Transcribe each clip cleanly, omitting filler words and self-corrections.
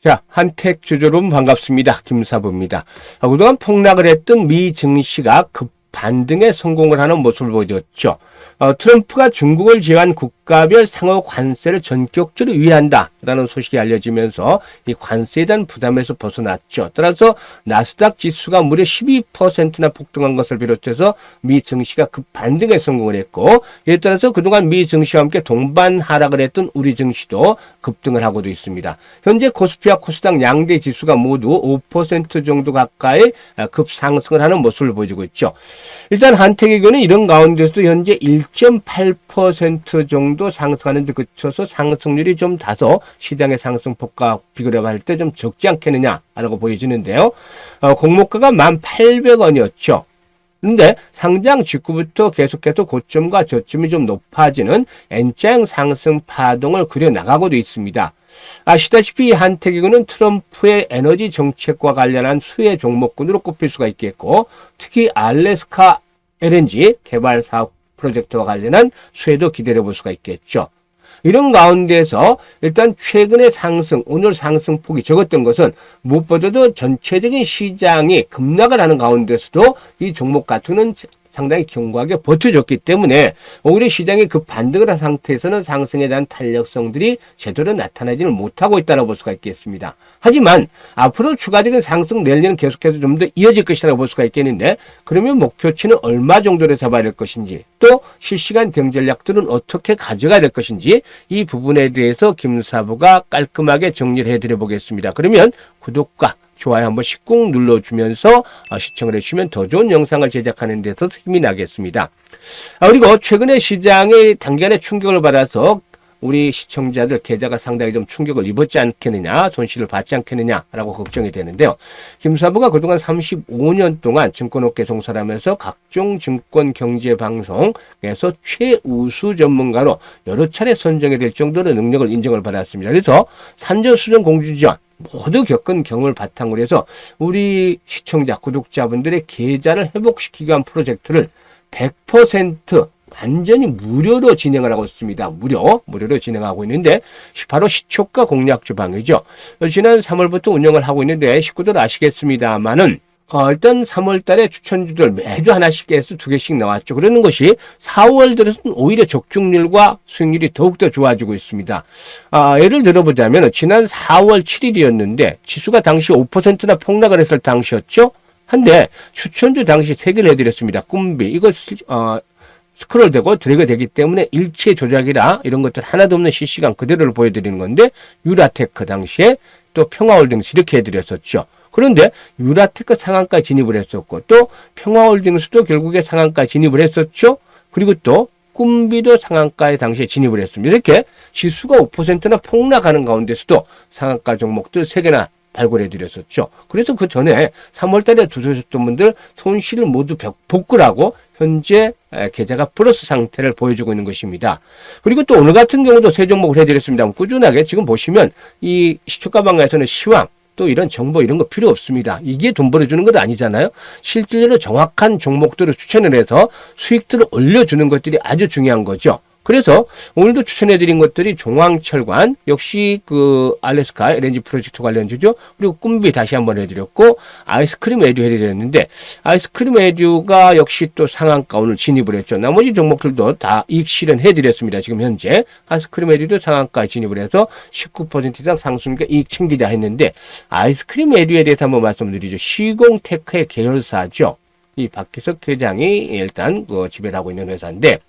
자, 한택 주주여러분 반갑습니다. 김사부입니다. 그동안 폭락을 했던 미 증시가 급반등에 성공을 하는 모습을 보여줬죠. 트럼프가 중국을 제외한 국가별 상호 관세를 전격적으로 유예한다라는 소식이 알려지면서 이 관세에 대한 부담에서 벗어났죠. 따라서 나스닥 지수가 무려 12%나 폭등한 것을 비롯해서 미 증시가 급반등에 성공을 했고, 이에 따라서 그동안 미 증시와 함께 동반 하락을 했던 우리 증시도 급등을 하고도 있습니다. 현재 코스피와 코스닥 양대 지수가 모두 5% 정도 가까이 급상승을 하는 모습을 보여주고 있죠. 일단 한택의견은 이런 가운데서도 현재 1.8% 정도 상승하는 데 그쳐서 상승률이 좀 다소 시장의 상승폭과 비교해봤을 때 좀 적지 않겠느냐라고 보여지는데요. 공모가가 1,800원이었죠. 그런데 상장 직후부터 계속해서 고점과 저점이 좀 높아지는 N자형 상승 파동을 그려나가고도 있습니다. 아시다시피 한택이고는 트럼프의 에너지 정책과 관련한 수혜 종목군으로 꼽힐 수가 있겠고, 특히 알래스카 LNG 개발 사업 프로젝트와 관련한 수혜도 기대해 볼 수가 있겠죠. 이런 가운데서 일단 최근의 상승, 오늘 상승폭이 적었던 것은 무엇보다도 전체적인 시장이 급락을 하는 가운데서도 이 종목 같은 경우는 상당히 견고하게 버텨줬기 때문에 오히려 시장이 급반등을 한 상태에서는 상승에 대한 탄력성들이 제대로 나타나지는 못하고 있다고 볼 수가 있겠습니다. 하지만 앞으로 추가적인 상승 랠리는 계속해서 좀 더 이어질 것이라고 볼 수가 있겠는데, 그러면 목표치는 얼마 정도로 잡아야 될 것인지, 또 실시간 대응 전략들은 어떻게 가져가야 될 것인지, 이 부분에 대해서 김사부가 깔끔하게 정리를 해드려 보겠습니다. 그러면 구독과 좋아요 한 번씩 꾹 눌러주면서 시청을 해주시면 더 좋은 영상을 제작하는 데서 힘이 나겠습니다. 그리고 최근에 시장의 단기간에 충격을 받아서 우리 시청자들 계좌가 상당히 좀 충격을 입었지 않겠느냐, 손실을 받지 않겠느냐라고 걱정이 되는데요. 김사부가 그동안 35년 동안 증권업계 종사를 하면서 각종 증권 경제 방송에서 최우수 전문가로 여러 차례 선정이 될 정도로 능력을 인정을 받았습니다. 그래서 산전수전 공주전 모두 겪은 경험을 바탕으로 해서 우리 시청자, 구독자분들의 계좌를 회복시키기 위한 프로젝트를 100% 완전히 무료로 진행을 하고 있습니다. 무료로 진행하고 있는데, 바로 시초가 공략 주방이죠. 지난 3월부터 운영을 하고 있는데, 식구들 아시겠습니다만은 일단 3월 달에 추천주들 매주 하나씩 해서 2개씩 나왔죠. 그러는 것이 4월 들어서는 오히려 적중률과 수익률이 더욱더 좋아지고 있습니다. 예를 들어보자면 지난 4월 7일이었는데 지수가 당시 5%나 폭락을 했을 당시였죠. 한데 추천주 당시 3개를 해드렸습니다. 꿈비 이거 스크롤되고 드래그 되기 때문에 일체 조작이라 이런 것들 하나도 없는 실시간 그대로를 보여드리는 건데, 유라테크 당시에 또 평화홀딩스 이렇게 해드렸었죠. 그런데 유라테크 상한가 진입을 했었고, 또 평화홀딩스도 결국에 상한가 진입을 했었죠. 그리고 또 꿈비도 상한가에 당시에 진입을 했습니다. 이렇게 지수가 5%나 폭락하는 가운데서도 상한가 종목들 3개나 발굴해 드렸었죠. 그래서 그 전에 3월 달에 두셨던 분들 손실을 모두 복구를 하고 현재 계좌가 플러스 상태를 보여주고 있는 것입니다. 그리고 또 오늘 같은 경우도 세 종목을 해드렸습니다. 꾸준하게 지금 보시면 이 시초가 방송에서는 시황, 또 이런 정보 이런 거 필요 없습니다. 이게 돈 벌어주는 것도 아니잖아요. 실질적으로 정확한 종목들을 추천을 해서 수익들을 올려주는 것들이 아주 중요한 거죠. 그래서 오늘도 추천해드린 것들이 종황철관, 역시 그 알래스카 LNG 프로젝트 관련주죠. 그리고 꿈비 다시 한번 해드렸고, 아이스크림 에듀 해드렸는데, 아이스크림 에듀가 역시 또 상한가 오늘 진입을 했죠. 나머지 종목들도 다 이익 실현해드렸습니다. 지금 현재 아이스크림 에듀도 상한가에 진입을 해서 19% 이상 상승과 이익 챙기자 했는데, 아이스크림 에듀에 대해서 한번 말씀드리죠. 시공테크의 계열사죠. 이 박기석 회장이 일단 지배를 하고 있는 회사인데,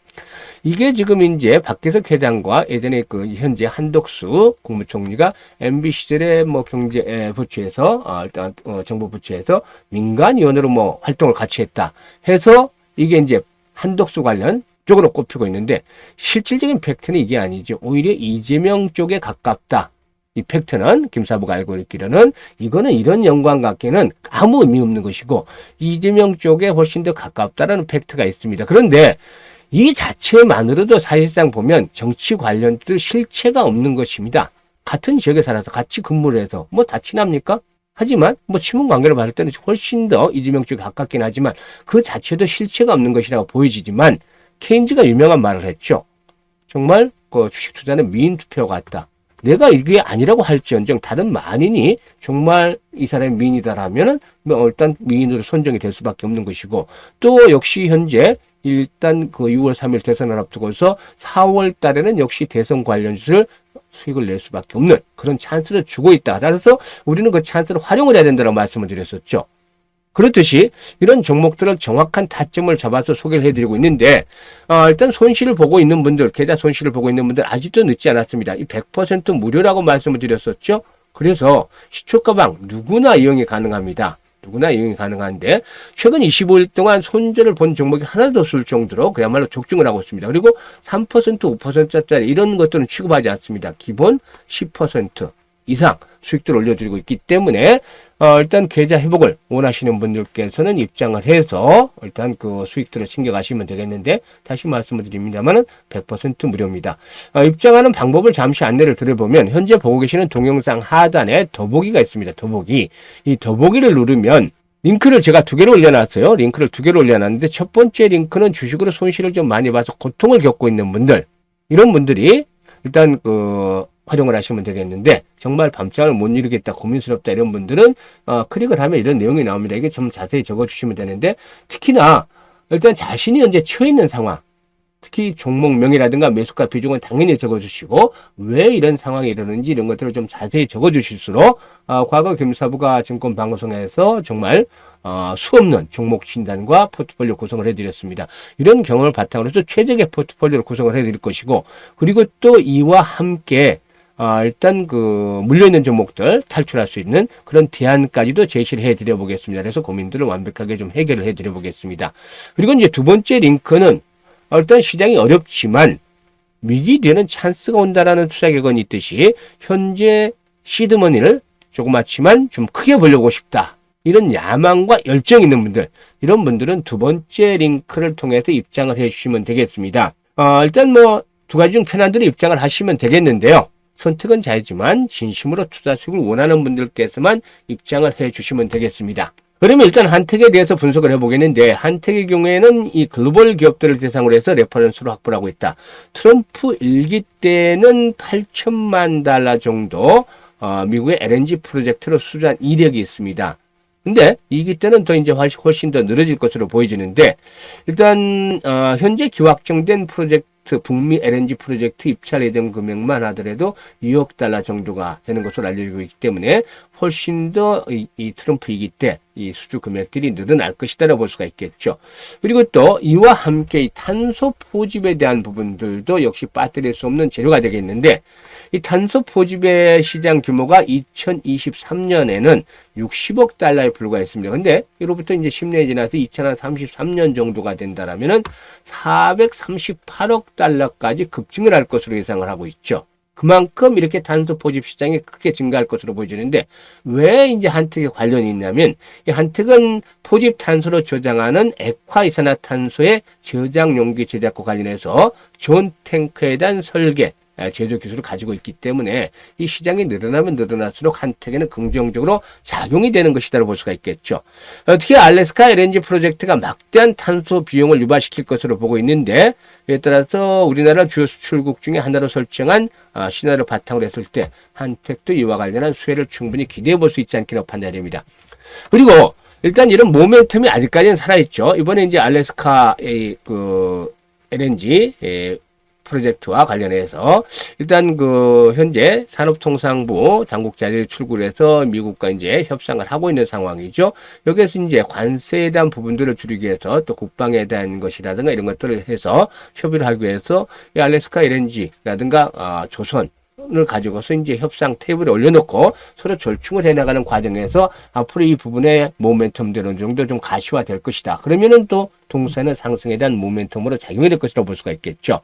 이게 지금 이제 박기석 회장과 예전에 그 현재 한덕수 국무총리가 MB 시절에 경제 부처에서 일단 정부 부처에서 민간위원으로 활동을 같이 했다 해서 이게 이제 한덕수 관련 쪽으로 꼽히고 있는데, 실질적인 팩트는 이게 아니죠. 오히려 이재명 쪽에 가깝다. 이 팩트는 김사부가 알고 있기로는 이거는 이런 연관관계는 아무 의미 없는 것이고 이재명 쪽에 훨씬 더 가깝다라는 팩트가 있습니다. 그런데 이 자체만으로도 사실상 보면 정치 관련들 실체가 없는 것입니다. 같은 지역에 살아서 같이 근무를 해서 다 친합니까? 하지만 친분 관계를 봤을 때는 훨씬 더 이재명 쪽에 가깝긴 하지만 그 자체도 실체가 없는 것이라고 보여지지만, 케인즈가 유명한 말을 했죠. 정말 그 주식 투자는 미인 투표 같다. 내가 이게 아니라고 할지언정 다른 만인이 정말 이 사람이 미인이다라면은 일단 미인으로 선정이 될 수밖에 없는 것이고, 또 역시 현재 일단 그 6월 3일 대선을 앞두고서 4월 달에는 역시 대선 관련 주를 수익을 낼 수밖에 없는 그런 찬스를 주고 있다. 따라서 우리는 그 찬스를 활용을 해야 된다고 말씀을 드렸었죠. 그렇듯이 이런 종목들을 정확한 타점을 잡아서 소개를 해드리고 있는데, 일단 손실을 보고 있는 분들, 계좌 손실을 보고 있는 분들 아직도 늦지 않았습니다. 이 100% 무료라고 말씀을 드렸었죠. 그래서 시초가방 누구나 이용이 가능합니다. 누구나 이용이 가능한데, 최근 25일 동안 손절을 본 종목이 하나도 없을 정도로 그야말로 적중을 하고 있습니다. 그리고 3%, 5%짜리 이런 것들은 취급하지 않습니다. 기본 10% 이상 수익들을 올려드리고 있기 때문에 일단 계좌 회복을 원하시는 분들께서는 입장을 해서 일단 그 수익들을 챙겨가시면 되겠는데, 다시 말씀을 드립니다만은 100% 무료입니다. 입장하는 방법을 잠시 안내를 드려보면, 현재 보고 계시는 동영상 하단에 더보기가 있습니다. 더보기. 이 더보기를 누르면 링크를 제가 2개로 올려놨어요. 링크를 2개로 올려놨는데, 첫 번째 링크는 주식으로 손실을 좀 많이 봐서 고통을 겪고 있는 분들, 이런 분들이 일단 활용을 하시면 되겠는데, 정말 밤잠을 못 이루겠다, 고민스럽다 이런 분들은 클릭을 하면 이런 내용이 나옵니다. 이게 좀 자세히 적어주시면 되는데, 특히나 일단 자신이 현재 처해 있는 상황, 특히 종목명이라든가 매수가 비중은 당연히 적어주시고, 왜 이런 상황이 이러는지 이런 것들을 좀 자세히 적어주실수록 과거 김사부가 증권방송에서 정말 수없는 종목 진단과 포트폴리오 구성을 해드렸습니다. 이런 경험을 바탕으로 해서 최적의 포트폴리오를 구성을 해드릴 것이고, 그리고 또 이와 함께 일단 물려있는 종목들 탈출할 수 있는 그런 대안까지도 제시를 해드려 보겠습니다. 그래서 고민들을 완벽하게 좀 해결을 해드려 보겠습니다. 그리고 이제 두 번째 링크는, 일단 시장이 어렵지만 위기 되는 찬스가 온다라는 투자 격언이 있듯이, 현재 시드머니를 조그맣지만 좀 크게 벌려고 싶다, 이런 야망과 열정 있는 분들, 이런 분들은 두 번째 링크를 통해서 입장을 해주시면 되겠습니다. 일단 2가지 중 편한 대로 입장을 하시면 되겠는데요. 선택은 자유지만 진심으로 투자 수익을 원하는 분들께서만 입장을 해주시면 되겠습니다. 그러면 일단 한택에 대해서 분석을 해보겠는데, 한택의 경우에는 이 글로벌 기업들을 대상으로 해서 레퍼런스로 확보를 하고 있다. 트럼프 일기 때는 8천만 달러 정도 미국의 LNG 프로젝트로 수주한 이력이 있습니다. 근데 이기 때는 더 이제 훨씬 더 늘어질 것으로 보여지는데, 일단 현재 기확정된 프로젝트, 북미 LNG 프로젝트 입찰 예정 금액만 하더라도 2억 달러 정도가 되는 것으로 알려지고 있기 때문에 훨씬 더 이 트럼프 이기 때 이 수주 금액들이 늘어날 것이다라고 볼 수가 있겠죠. 그리고 또 이와 함께 이 탄소 포집에 대한 부분들도 역시 빠뜨릴 수 없는 재료가 되겠는데, 이 탄소 포집의 시장 규모가 2023년에는 60억 달러에 불과했습니다. 근데 이로부터 이제 10년이 지나서 2033년 정도가 된다라면은 438억 달러까지 급증을 할 것으로 예상을 하고 있죠. 그만큼 이렇게 탄소 포집 시장이 크게 증가할 것으로 보여지는데, 왜 이제 한택에 관련이 있냐면, 이 한택은 포집 탄소로 저장하는 액화 이산화탄소의 저장 용기 제작과 관련해서 존 탱크에 대한 설계, 제조 기술을 가지고 있기 때문에 이 시장이 늘어나면 늘어날수록 한택에는 긍정적으로 작용이 되는 것이라고 볼 수가 있겠죠. 특히 알래스카 LNG 프로젝트가 막대한 탄소 비용을 유발시킬 것으로 보고 있는데, 이에 따라서 우리나라 주요 수출국 중에 하나로 설정한 신화를 바탕으로 했을 때 한택도 이와 관련한 수혜를 충분히 기대해 볼 수 있지 않기라고 판단됩니다. 그리고 일단 이런 모멘텀이 아직까지는 살아있죠. 이번에 이제 알래스카의 LNG 프로젝트와 관련해서 일단 현재 산업통상부 당국자들이 출구를 해서 미국과 이제 협상을 하고 있는 상황이죠. 여기에서 이제 관세에 대한 부분들을 줄이기 위해서 또 국방에 대한 것이라든가 이런 것들을 해서 협의를 하기 위해서 이 알래스카 LNG라든가 조선을 가지고서 이제 협상 테이블에 올려놓고 서로 절충을 해나가는 과정에서 앞으로 이 부분의 모멘텀들은 어느 정도 좀 가시화될 것이다. 그러면은 또 동사는 상승에 대한 모멘텀으로 작용이 될 것이라고 볼 수가 있겠죠.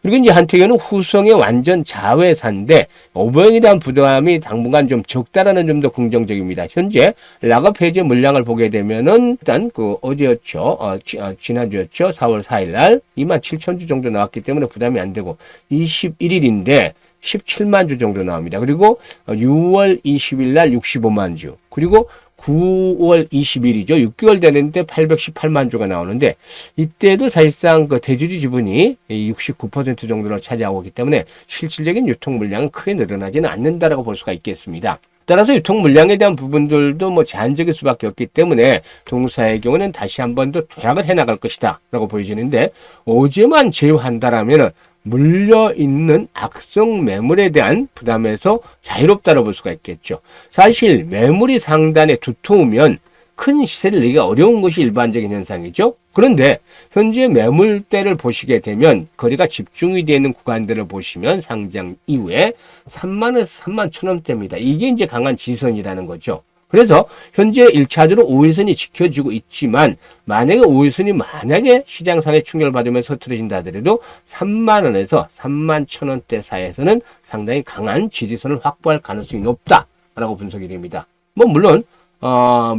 그리고 이제 한택에는 후성의 완전 자회사인데 오버행에 대한 부담이 당분간 좀 적다라는 점도 긍정적입니다. 현재 락업 해제 물량을 보게 되면은 일단 어제였죠. 지난주였죠. 4월 4일 날 27,000주 정도 나왔기 때문에 부담이 안 되고 21일인데 17만 주 정도 나옵니다. 그리고 6월 20일 날 65만 주, 그리고 9월 20일이죠. 6개월 되는데 818만 주가 나오는데 이때도 사실상 그 대주주 지분이 69% 정도를 차지하고 있기 때문에 실질적인 유통 물량은 크게 늘어나지는 않는다라고 볼 수가 있겠습니다. 따라서 유통 물량에 대한 부분들도 뭐 제한적일 수밖에 없기 때문에 동사의 경우는 다시 한 번 더 도약을 해나갈 것이다 라고 보여지는데 어제만 제외한다라면 물려있는 악성 매물에 대한 부담에서 자유롭다고 볼 수가 있겠죠. 사실 매물이 상단에 두터우면 큰 시세를 내기가 어려운 것이 일반적인 현상이죠. 그런데 현재 매물대를 보시게 되면 거래가 집중이 되어 있는 구간들을 보시면 상장 이후에 3만원에서 3만 1,000원대입니다. 이게 이제 강한 지선이라는 거죠. 그래서 현재 1차적으로 5일선이 지켜지고 있지만 만약에 5일선이 만약에 시장상에 충격을 받으면서 흐트러진다 하더라도 3만원에서 3만 1,000원대 사이에서는 상당히 강한 지지선을 확보할 가능성이 높다라고 분석이 됩니다. 뭐 물론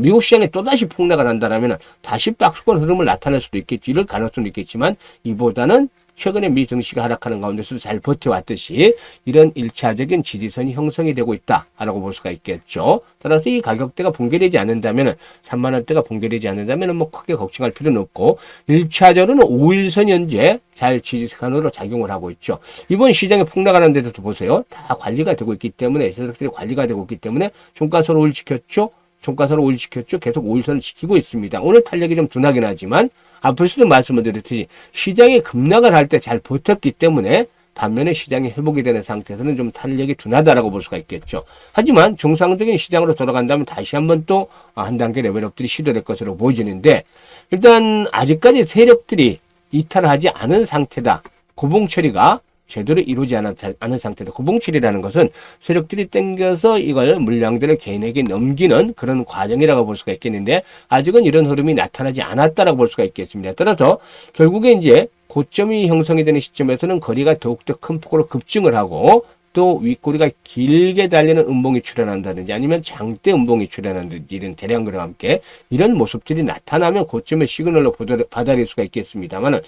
미국 시장에 또다시 폭락을 한다면 다시 박스권 흐름을 나타낼 수도 있겠지. 이럴 가능성도 있겠지만 이보다는 최근에 미 증시가 하락하는 가운데서도 잘 버텨왔듯이 이런 1차적인 지지선이 형성이 되고 있다라고 볼 수가 있겠죠. 따라서 이 가격대가 붕괴되지 않는다면 3만원대가 붕괴되지 않는다면 뭐 크게 걱정할 필요는 없고 1차적으로는 5일선 현재 잘 지지선으로 작용을 하고 있죠. 이번 시장에 폭락하는 데도 보세요. 다 관리가 되고 있기 때문에 세력들이 관리가 되고 있기 때문에 종가선을 5일 지켰죠. 종가선을 5일 지켰죠. 계속 5일선을 지키고 있습니다. 오늘 탄력이 좀 둔하긴 하지만 앞에서도 말씀을 드렸듯이 시장이 급락을 할 때 잘 버텼기 때문에 반면에 시장이 회복이 되는 상태에서는 좀 탄력이 둔하다라고 볼 수가 있겠죠. 하지만 정상적인 시장으로 돌아간다면 다시 한번 또 한 단계 레벨업들이 시도될 것으로 보여지는데 일단 아직까지 세력들이 이탈하지 않은 상태다. 고봉 처리가 제대로 이루어지지 않은 상태다. 고봉처리라는 것은 세력들이 땡겨서 이걸 물량들을 개인에게 넘기는 그런 과정이라고 볼 수가 있겠는데 아직은 이런 흐름이 나타나지 않았다라고 볼 수가 있겠습니다. 따라서 결국에 이제 고점이 형성이 되는 시점에서는 거리가 더욱더 큰 폭으로 급증을 하고 또 윗꼬리가 길게 달리는 음봉이 출현한다든지 아니면 장대 음봉이 출현한다든지 이런 대량거래와 함께 이런 모습들이 나타나면 고점의 시그널로 받아들일 수가 있겠습니다만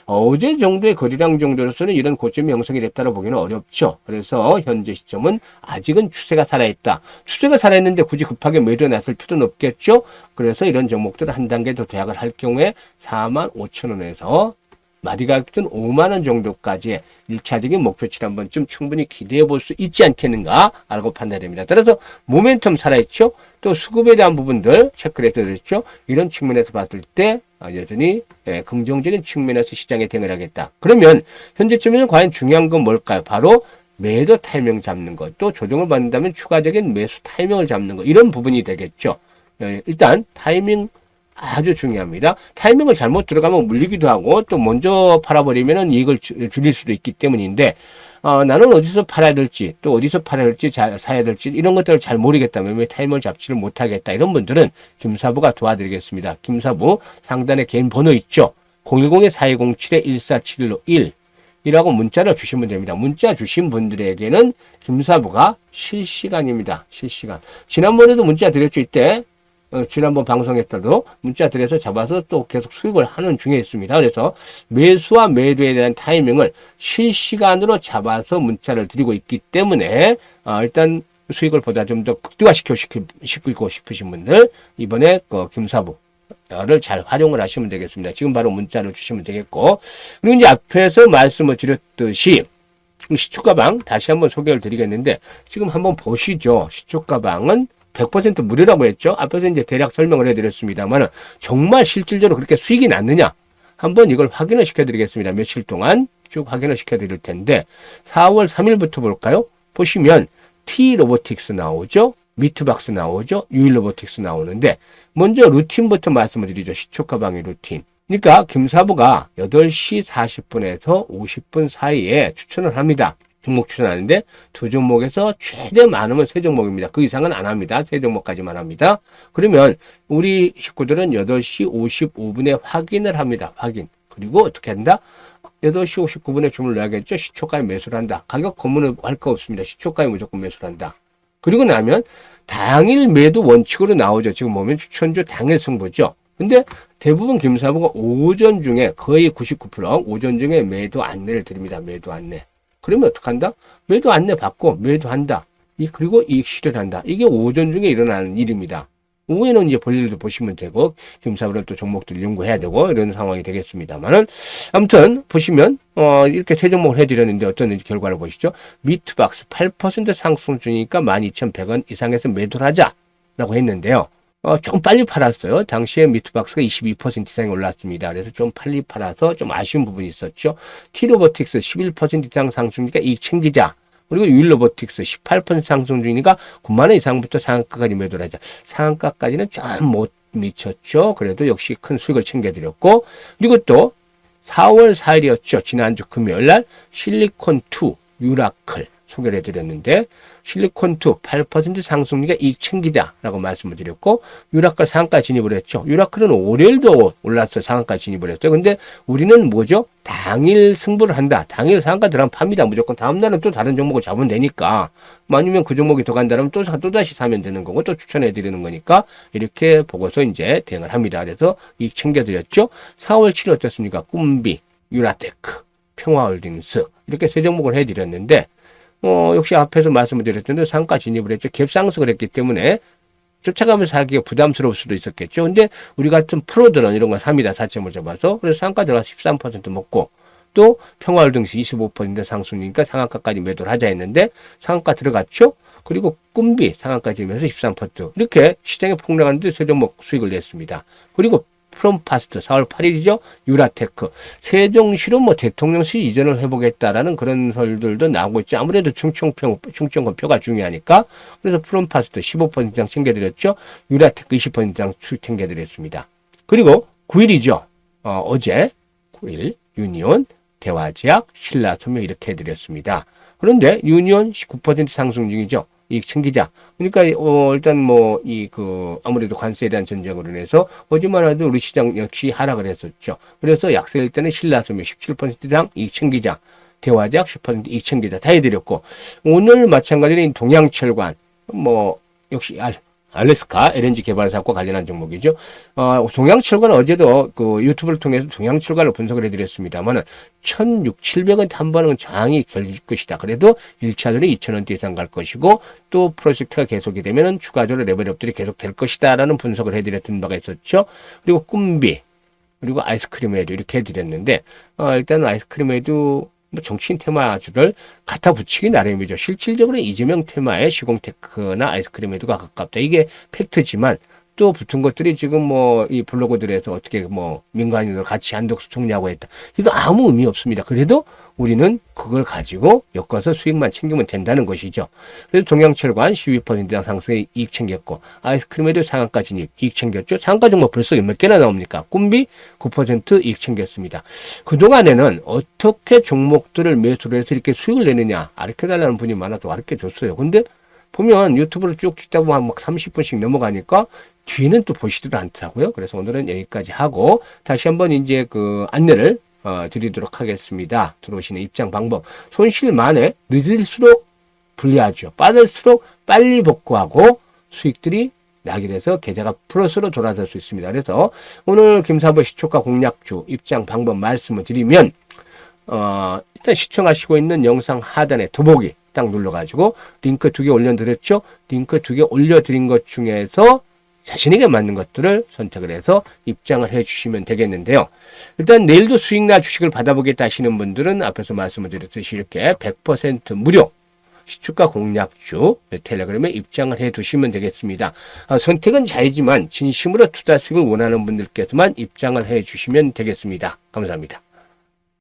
어제 정도의 거래량 정도로서는 이런 고점이 형성이 됐다고 보기는 어렵죠. 그래서 현재 시점은 아직은 추세가 살아있다. 추세가 살아있는데 굳이 급하게 매도에 나설 필요는 없겠죠. 그래서 이런 종목들을 한 단계 더 도약을 할 경우에 45,000원에서 마디가격은 5만원 정도까지의 1차적인 목표치를 한번 좀 충분히 기대해 볼 수 있지 않겠는가라고 판단됩니다. 따라서 모멘텀 살아있죠. 또 수급에 대한 부분들 체크를 해드렸죠. 이런 측면에서 봤을 때 여전히 긍정적인 측면에서 시장에 대응을 하겠다. 그러면 현재쯤에는 과연 중요한 건 뭘까요? 바로 매도 타이밍 잡는 것, 또 조정을 받는다면 추가적인 매수 타이밍을 잡는 것, 이런 부분이 되겠죠. 일단 타이밍 아주 중요합니다. 타이밍을 잘못 들어가면 물리기도 하고 또 먼저 팔아버리면 이익을 줄일 수도 있기 때문인데 나는 어디서 팔아야 될지 또 어디서 팔아야 될지 사야 될지 이런 것들을 잘 모르겠다면 왜 타이밍을 잡지를 못하겠다 이런 분들은 김사부가 도와드리겠습니다. 김사부 상단에 개인 번호 있죠. 010-4207-14711 이라고 문자를 주시면 됩니다. 문자 주신 분들에게는 김사부가 실시간입니다. 실시간. 지난번에도 문자 드렸죠. 이때 지난번 방송했다도 문자 드려서 잡아서 또 계속 수익을 하는 중에 있습니다. 그래서 매수와 매도에 대한 타이밍을 실시간으로 잡아서 문자를 드리고 있기 때문에 일단 수익을 보다 좀 더 극대화시키고 싶으신 분들 이번에 김사부를 잘 활용을 하시면 되겠습니다. 지금 바로 문자를 주시면 되겠고 그리고 이제 앞에서 말씀을 드렸듯이 시초가방 다시 한번 소개를 드리겠는데 지금 한번 보시죠. 시초가방은 100% 무료라고 했죠. 앞에서 이제 대략 설명을 해드렸습니다만 정말 실질적으로 그렇게 수익이 났느냐 한번 이걸 확인을 시켜드리겠습니다. 며칠 동안 쭉 확인을 시켜드릴 텐데 4월 3일부터 볼까요? 보시면 T-로보틱스 나오죠. 미트박스 나오죠. 유일로보틱스 나오는데 먼저 루틴부터 말씀을 드리죠. 시초가방의 루틴. 그러니까 김사부가 8시 40분에서 50분 사이에 추천을 합니다. 종목 추천하는데 두 종목에서 최대 많으면 세 종목입니다. 그 이상은 안 합니다. 세 종목까지만 합니다. 그러면 우리 식구들은 8시 55분에 확인을 합니다. 확인. 그리고 어떻게 한다? 8시 59분에 주문을 넣어야겠죠. 시초가에 매수를 한다. 가격 고민을 할 거 없습니다. 시초가에 무조건 매수를 한다. 그리고 나면 당일 매도 원칙으로 나오죠. 지금 보면 추천주 당일 승부죠. 근데 대부분 김사부가 오전 중에 거의 99% 오전 중에 매도 안내를 드립니다. 매도 안내. 그러면 어떡한다? 매도 안내 받고 매도한다. 그리고 이익 실현한다. 이게 오전 중에 일어나는 일입니다. 오후에는 이제 볼일도 보시면 되고, 김사부는 또 종목들 연구해야 되고, 이런 상황이 되겠습니다만은, 아무튼, 보시면, 이렇게 세 종목을 해드렸는데 어떤 결과를 보시죠. 미트박스 8% 상승 중이니까 12,100원 이상에서 매도를 하자라고 했는데요. 좀 빨리 팔았어요. 당시에 미트박스가 22% 이상이 올랐습니다. 그래서 좀 빨리 팔아서 좀 아쉬운 부분이 있었죠. T로보틱스 11% 이상 상승이니까 이익 챙기자. 그리고 유일로보틱스 18% 상승 중이니까 9만 원 이상부터 상한가까지 매도를 하자. 상한가까지는 좀 못 미쳤죠. 그래도 역시 큰 수익을 챙겨드렸고, 그리고 또 4월 4일이었죠. 지난주 금요일 날 실리콘2 유라클 소개를 해드렸는데, 실리콘2 8% 상승률과 이익 챙기자라고 말씀을 드렸고, 유라클 상한가 진입을 했죠. 유라클은 월요일도 올라서 상한가 진입을 했어요. 근데 우리는 뭐죠? 당일 승부를 한다. 당일 상한가 들어가면 팝니다. 무조건 다음날은 또 다른 종목을 잡으면 되니까. 아니면 그 종목이 더 간다면 또다시 사면 되는 거고, 또 추천해 드리는 거니까, 이렇게 보고서 이제 대응을 합니다. 그래서 이익 챙겨드렸죠. 4월 7일 어땠습니까? 꿈비, 유라테크, 평화홀딩스, 이렇게 세 종목을 해드렸는데, 역시 앞에서 말씀을 드렸던데 상가 진입을 했죠. 갭상승을 했기 때문에 쫓아가면서 하기가 부담스러울 수도 있었겠죠. 근데 우리 같은 프로들은 이런 거 삽니다. 타점을 잡아서. 그래서 상가 들어가서 13% 먹고, 또 평화홀딩스 25% 상승이니까 상한가까지 매도를 하자 했는데 상한가 들어갔죠. 그리고 꿈비 상한가 지면서 13%. 이렇게 시장에 폭락하는데 세 종목 수익을 냈습니다. 그리고 프롬파스트 4월 8일이죠. 유라테크. 세종시로 뭐 대통령실 이전을 해보겠다라는 그런 설들도 나오고 있죠. 아무래도 충청권표가 중요하니까. 그래서 프롬파스트 15% 이상 챙겨드렸죠. 유라테크 20% 이상 챙겨드렸습니다. 그리고 9일이죠. 어제 9일 유니온, 대화제약, 신라소며 이렇게 해드렸습니다. 그런데 유니온 9% 상승 중이죠. 이익 챙기자. 그러니까 일단 아무래도 관세에 대한 전쟁으로 인해서 어제만 해도 우리 시장 역시 하락을 했었죠. 그래서 약세일 때는 신라소며 17% 이상 이익 챙기자. 대화제약 10% 이익 챙기자. 다 해드렸고, 오늘 마찬가지로 동양철관 역시 알래스카 LNG 개발 사업과 관련한 종목이죠. 동양철관 어제도 그 유튜브를 통해서 동양철관을 분석을 해드렸습니다만은 1,600~1,700원 한 번은 저항이 걸릴 것이다. 그래도 1차전에 2,000원대 이상 갈 것이고, 또 프로젝트가 계속이 되면은 추가적으로 레벨업들이 계속 될 것이다라는 분석을 해드렸던 바가 있었죠. 그리고 꿈비, 그리고 아이스크림에도 이렇게 해드렸는데, 일단은 아이스크림에도 정치인 테마주를 갖다 붙이기 나름이죠. 실질적으로 이재명 테마의 시공테크나 아이스크림에도가 가깝다. 이게 팩트지만, 또 붙은 것들이 지금 이 블로그들에서 어떻게 민간인으로 같이 한덕수 총리하고 했다. 이거 아무 의미 없습니다. 그래도 우리는 그걸 가지고 엮어서 수익만 챙기면 된다는 것이죠. 그래서 동양철관 12% 이상 상승에 이익 챙겼고, 아이스크림에도 상한가 진입 이익 챙겼죠. 상한가 종목 벌써 몇 개나 나옵니까? 꿈비 9% 이익 챙겼습니다. 그동안에는 어떻게 종목들을 매수를 해서 이렇게 수익을 내느냐 가르쳐달라는 분이 많아서 가르쳐줬어요. 근데 보면 유튜브를 쭉 찍다 보면 막 30분씩 넘어가니까 뒤는 또 보시지도 않더라고요. 그래서 오늘은 여기까지 하고, 다시 한번 이제 그 안내를 드리도록 하겠습니다. 들어오시는 입장 방법. 손실 만에 늦을수록 불리하죠. 빠를수록 빨리 복구하고 수익들이 나게 돼서 계좌가 플러스로 돌아설 수 있습니다. 그래서 오늘 김사부의 시초가 공략주 입장 방법 말씀을 드리면, 일단 시청하시고 있는 영상 하단에 더보기 딱 눌러가지고 링크 2개 올려드렸죠. 링크 2개 올려드린 것 중에서 자신에게 맞는 것들을 선택을 해서 입장을 해 주시면 되겠는데요. 일단 내일도 수익날 주식을 받아보겠다 하시는 분들은 앞에서 말씀을 드렸듯이 이렇게 100% 무료 시초가 공략주 텔레그램에 입장을 해 두시면 되겠습니다. 선택은 자유지만 진심으로 투자 수익을 원하는 분들께서만 입장을 해 주시면 되겠습니다. 감사합니다.